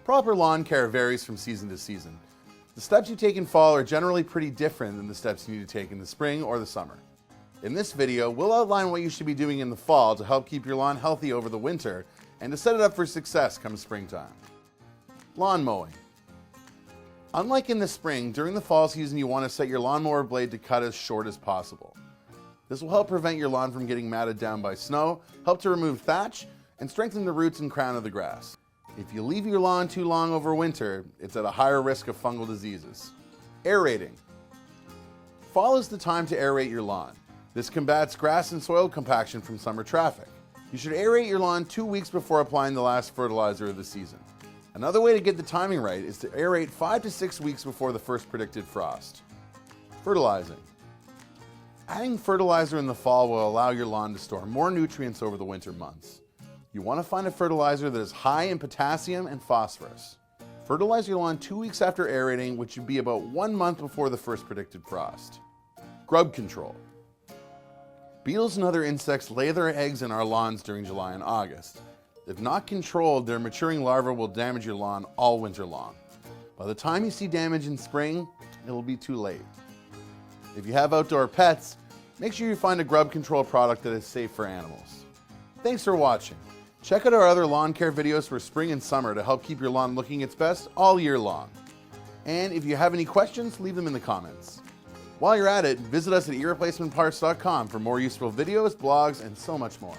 Proper lawn care varies from season to season. The steps you take in fall are generally pretty different than the steps you need to take in the spring or the summer. In this video, we'll outline what you should be doing in the fall to help keep your lawn healthy over the winter and to set it up for success come springtime. Lawn mowing. Unlike in the spring, during the fall season you want to set your lawnmower blade to cut as short as possible. This will help prevent your lawn from getting matted down by snow, help to remove thatch, and strengthen the roots and crown of the grass. If you leave your lawn too long over winter, it's at a higher risk of fungal diseases. Aerating. Fall is the time to aerate your lawn. This combats grass and soil compaction from summer traffic. You should aerate your lawn 2 weeks before applying the last fertilizer of the season. Another way to get the timing right is to aerate 5 to 6 weeks before the first predicted frost. Fertilizing. Adding fertilizer in the fall will allow your lawn to store more nutrients over the winter months. You want to find a fertilizer that is high in potassium and phosphorus. Fertilize your lawn 2 weeks after aerating, which should be about 1 month before the first predicted frost. Grub control. Beetles and other insects lay their eggs in our lawns during July and August. If not controlled, their maturing larvae will damage your lawn all winter long. By the time you see damage in spring, it'll be too late. If you have outdoor pets, make sure you find a grub control product that is safe for animals. Thanks for watching. Check out our other lawn care videos for spring and summer to help keep your lawn looking its best all year long. And if you have any questions, leave them in the comments. While you're at it, visit us at eReplacementParts.com for more useful videos, blogs, and so much more.